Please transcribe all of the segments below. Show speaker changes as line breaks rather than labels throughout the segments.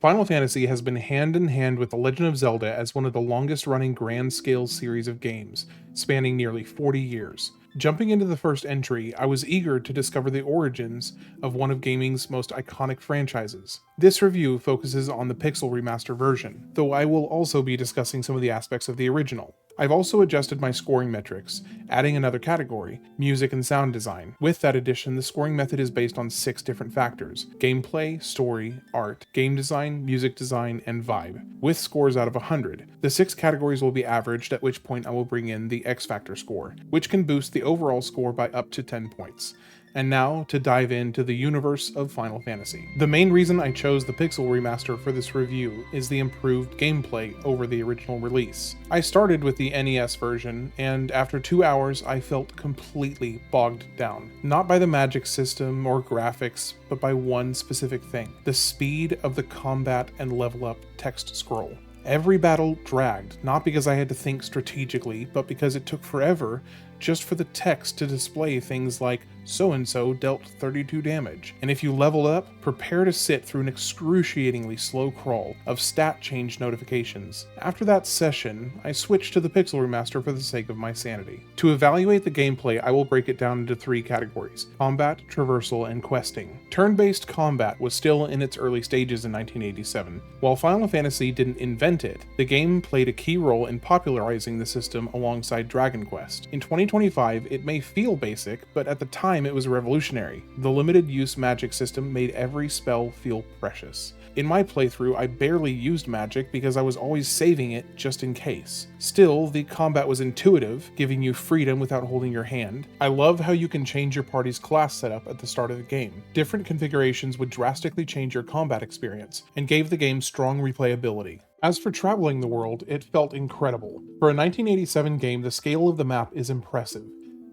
Final Fantasy has been hand in hand with The Legend of Zelda as one of the longest running grand scale series of games, spanning nearly 40 years. Jumping into the first entry, I was eager to discover the origins of one of gaming's most iconic franchises. This review focuses on the Pixel Remaster version, though I will also be discussing some of the aspects of the original. I've also adjusted my scoring metrics, adding another category, music and sound design. With that addition, the scoring method is based on 6 different factors: gameplay, story, art, game design, music design, and vibe, with scores out of 100. The 6 categories will be averaged, at which point I will bring in the X Factor score, which can boost the overall score by up to 10 points. And now, to dive into the universe of Final Fantasy. The main reason I chose the Pixel Remaster for this review is the improved gameplay over the original release. I started with the NES version, and after 2 hours I felt completely bogged down. Not by the magic system or graphics, but by one specific thing: the speed of the combat and level up text scroll. Every battle dragged, not because I had to think strategically, but because it took forever just for the text to display things like "so-and-so dealt 32 damage." And if you level up, prepare to sit through an excruciatingly slow crawl of stat change notifications. After that session, I switched to the Pixel Remaster for the sake of my sanity. To evaluate the gameplay, I will break it down into 3 categories: combat, traversal, and questing. Turn-based combat was still in its early stages in 1987. While Final Fantasy didn't invent it, the game played a key role in popularizing the system alongside Dragon Quest. In 2025, it may feel basic, but at the time it was revolutionary. The limited use magic system made every spell feel precious. In my playthrough, I barely used magic because I was always saving it just in case. Still, the combat was intuitive, giving you freedom without holding your hand. I love how you can change your party's class setup at the start of the game. Different configurations would drastically change your combat experience, and gave the game strong replayability. As for traveling the world, it felt incredible. For a 1987 game, the scale of the map is impressive.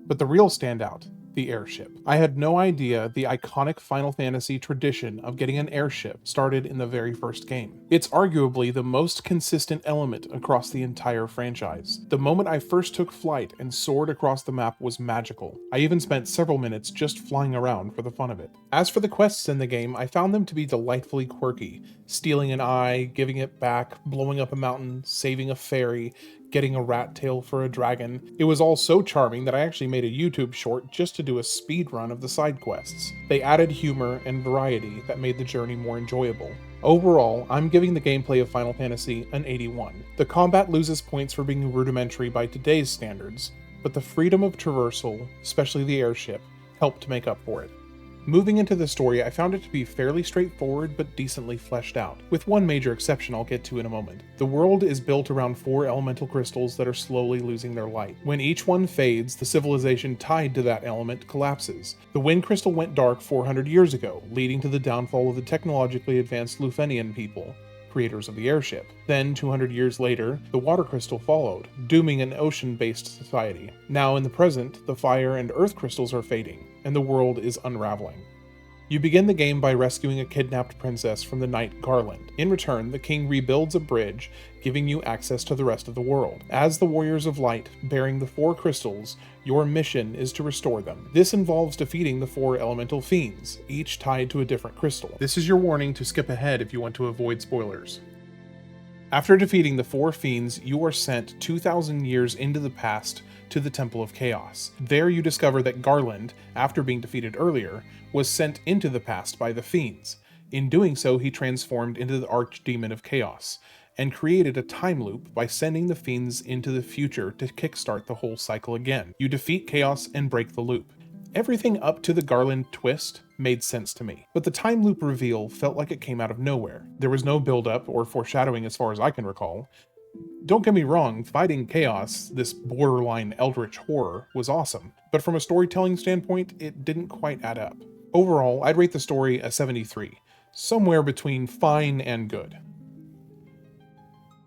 But the real standout: the airship. I had no idea the iconic Final Fantasy tradition of getting an airship started in the very first game. It's arguably the most consistent element across the entire franchise. The moment I first took flight and soared across the map was magical. I even spent several minutes just flying around for the fun of it. As for the quests in the game, I found them to be delightfully quirky. Stealing an eye, giving it back, blowing up a mountain, saving a fairy, getting a rat tail for a dragon. It was all so charming that I actually made a YouTube short just to do a speed run of the side quests. They added humor and variety that made the journey more enjoyable. Overall, I'm giving the gameplay of Final Fantasy an 81. The combat loses points for being rudimentary by today's standards, but the freedom of traversal, especially the airship, helped to make up for it. Moving into the story, I found it to be fairly straightforward but decently fleshed out, with one major exception I'll get to in a moment. The world is built around 4 elemental crystals that are slowly losing their light. When each one fades, the civilization tied to that element collapses. The wind crystal went dark 400 years ago, leading to the downfall of the technologically advanced Lufenian people, creators of the airship. Then, 200 years later, the water crystal followed, dooming an ocean-based society. Now in the present, the fire and earth crystals are fading, and the world is unraveling. You begin the game by rescuing a kidnapped princess from the knight Garland. In return, the king rebuilds a bridge, giving you access to the rest of the world. As the Warriors of Light, bearing the 4 crystals, your mission is to restore them. This involves defeating the 4 elemental fiends, each tied to a different crystal. This is your warning to skip ahead if you want to avoid spoilers. After defeating the 4 fiends, you are sent 2,000 years into the past to the Temple of Chaos. There you discover that Garland, after being defeated earlier, was sent into the past by the fiends. In doing so, he transformed into the Archdemon of Chaos, and created a time loop by sending the fiends into the future to kickstart the whole cycle again. You defeat Chaos and break the loop. Everything up to the Garland twist made sense to me, but the time loop reveal felt like it came out of nowhere. There was no build-up or foreshadowing as far as I can recall. Don't get me wrong, fighting Chaos, this borderline eldritch horror, was awesome, but from a storytelling standpoint, it didn't quite add up. Overall, I'd rate the story a 73, somewhere between fine and good.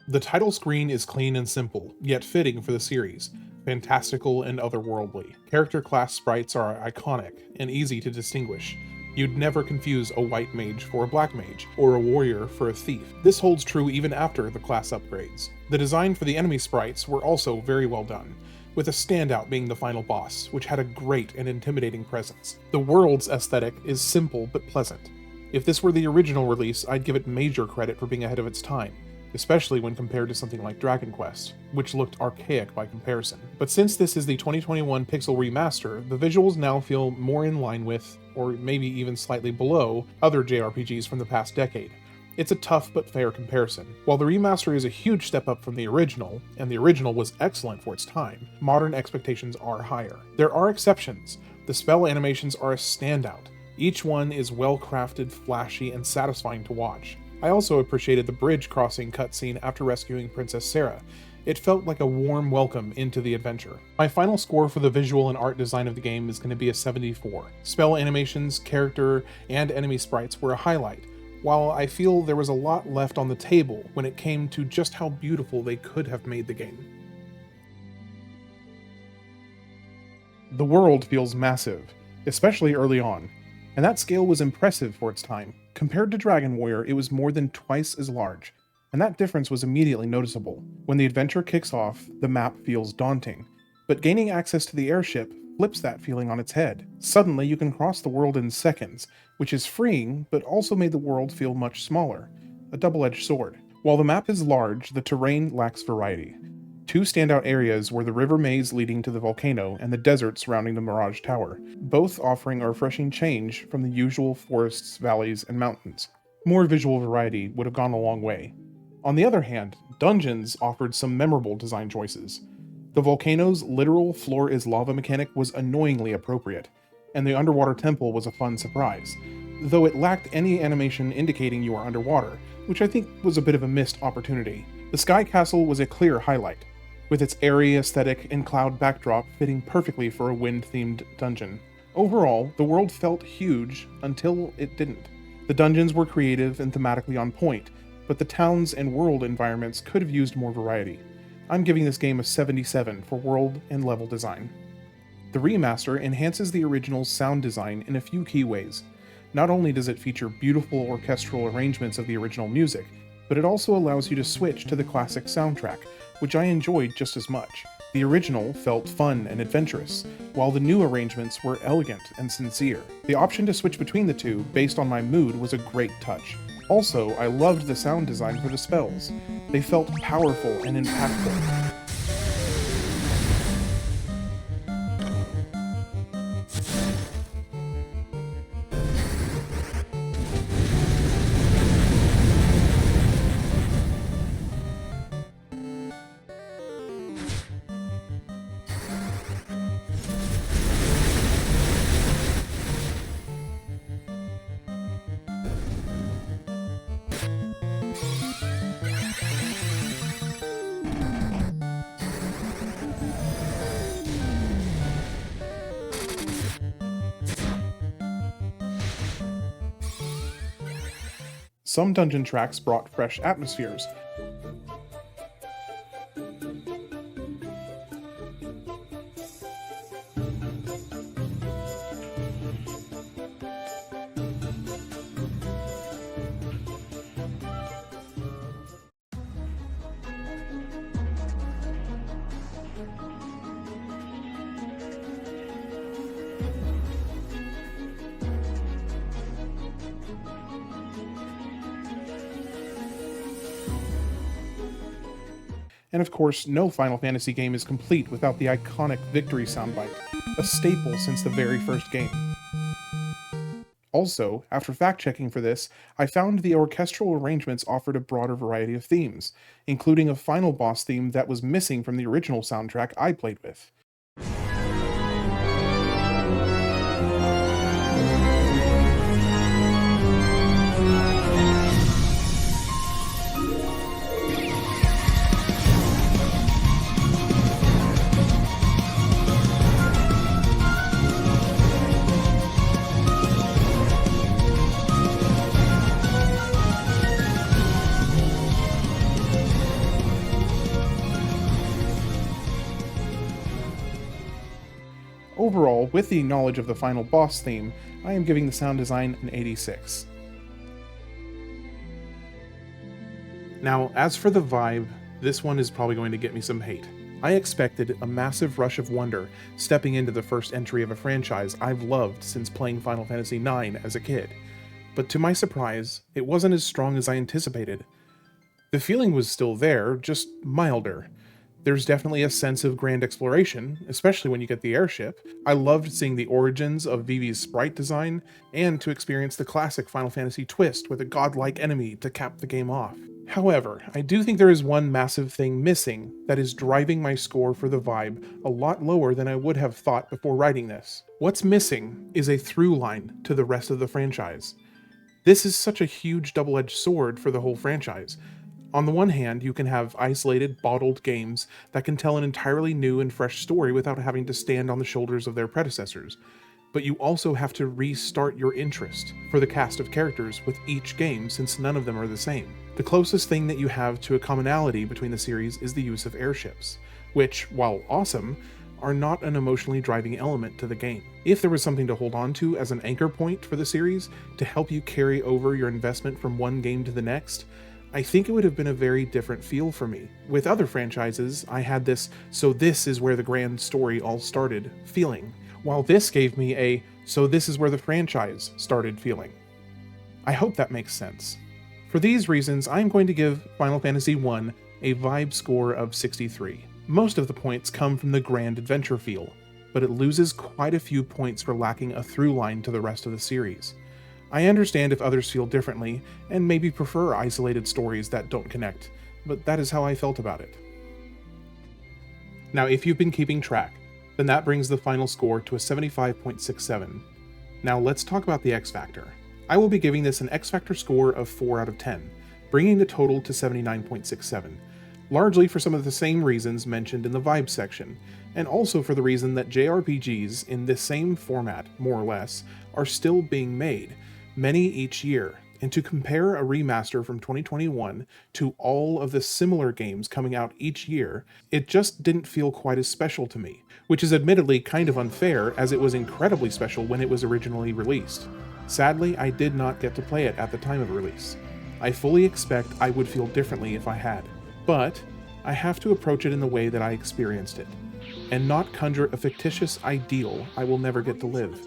The title screen is clean and simple, yet fitting for the series, fantastical and otherworldly. Character class sprites are iconic and easy to distinguish. You'd never confuse a white mage for a black mage, or a warrior for a thief. This holds true even after the class upgrades. The design for the enemy sprites were also very well done, with a standout being the final boss, which had a great and intimidating presence. The world's aesthetic is simple but pleasant. If this were the original release, I'd give it major credit for being ahead of its time, especially when compared to something like Dragon Quest, which looked archaic by comparison. But since this is the 2021 Pixel Remaster, the visuals now feel more in line with, or maybe even slightly below, other JRPGs from the past decade. It's a tough but fair comparison. While the remaster is a huge step up from the original, and the original was excellent for its time, modern expectations are higher. There are exceptions. The spell animations are a standout. Each one is well crafted, flashy, and satisfying to watch. I also appreciated the bridge crossing cutscene after rescuing Princess Sarah. It felt like a warm welcome into the adventure. My final score for the visual and art design of the game is going to be a 74. Spell animations, character, and enemy sprites were a highlight, while I feel there was a lot left on the table when it came to just how beautiful they could have made the game. The world feels massive, especially early on, and that scale was impressive for its time. Compared to Dragon Warrior, it was more than twice as large, and that difference was immediately noticeable. When the adventure kicks off, the map feels daunting, but gaining access to the airship flips that feeling on its head. Suddenly, you can cross the world in seconds, which is freeing, but also made the world feel much smaller. A double-edged sword. While the map is large, the terrain lacks variety. Two standout areas were the river maze leading to the volcano and the desert surrounding the Mirage Tower, both offering a refreshing change from the usual forests, valleys, and mountains. More visual variety would have gone a long way. On the other hand, dungeons offered some memorable design choices. The volcano's literal floor is lava mechanic was annoyingly appropriate, and the underwater temple was a fun surprise, though it lacked any animation indicating you are underwater, which I think was a bit of a missed opportunity. The Sky Castle was a clear highlight, with its airy aesthetic and cloud backdrop fitting perfectly for a wind-themed dungeon. Overall, the world felt huge until it didn't. The dungeons were creative and thematically on point, but the towns and world environments could have used more variety. I'm giving this game a 77 for world and level design. The remaster enhances the original's sound design in a few key ways. Not only does it feature beautiful orchestral arrangements of the original music, but it also allows you to switch to the classic soundtrack, which I enjoyed just as much. The original felt fun and adventurous, while the new arrangements were elegant and sincere. The option to switch between the two based on my mood was a great touch. Also, I loved the sound design for the spells. They felt powerful and impactful. Some dungeon tracks brought fresh atmospheres. And of course, no Final Fantasy game is complete without the iconic victory soundbite, a staple since the very first game. Also, after fact-checking for this, I found the orchestral arrangements offered a broader variety of themes, including a final boss theme that was missing from the original soundtrack I played with. Overall, with the knowledge of the final boss theme, I am giving the sound design an 86. Now, as for the vibe, this one is probably going to get me some hate. I expected a massive rush of wonder stepping into the first entry of a franchise I've loved since playing Final Fantasy IX as a kid. but to my surprise, it wasn't as strong as I anticipated. The feeling was still there, just milder. There's definitely a sense of grand exploration, especially when you get the airship. I loved seeing the origins of Vivi's sprite design, and to experience the classic Final Fantasy twist with a godlike enemy to cap the game off. However, I do think there is one massive thing missing that is driving my score for the vibe a lot lower than I would have thought before writing this. What's missing is a through line to the rest of the franchise. This is such a huge double-edged sword for the whole franchise. On the one hand, you can have isolated, bottled games that can tell an entirely new and fresh story without having to stand on the shoulders of their predecessors. But you also have to restart your interest for the cast of characters with each game since none of them are the same. The closest thing that you have to a commonality between the series is the use of airships, which, while awesome, are not an emotionally driving element to the game. If there was something to hold on to as an anchor point for the series to help you carry over your investment from one game to the next, I think it would have been a very different feel for me. With other franchises, I had this "so this is where the grand story all started" feeling, while this gave me a "so this is where the franchise started" feeling. I hope that makes sense. For these reasons, I'm going to give Final Fantasy I a vibe score of 63. Most of the points come from the grand adventure feel, but it loses quite a few points for lacking a through line to the rest of the series. I understand if others feel differently, and maybe prefer isolated stories that don't connect, but that is how I felt about it. Now, if you've been keeping track, then that brings the final score to a 75.67. Now let's talk about the X Factor. I will be giving this an X Factor score of 4 out of 10, bringing the total to 79.67, largely for some of the same reasons mentioned in the vibe section, and also for the reason that JRPGs in this same format, more or less, are still being made, many each year, and to compare a remaster from 2021 to all of the similar games coming out each year, it just didn't feel quite as special to me, which is admittedly kind of unfair as it was incredibly special when it was originally released. Sadly, I did not get to play it at the time of release. I fully expect I would feel differently if I had, but I have to approach it in the way that I experienced it, and not conjure a fictitious ideal I will never get to live.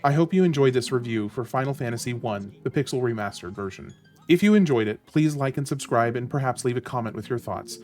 I hope you enjoyed this review for Final Fantasy I, the Pixel Remastered version. If you enjoyed it, please like and subscribe and perhaps leave a comment with your thoughts.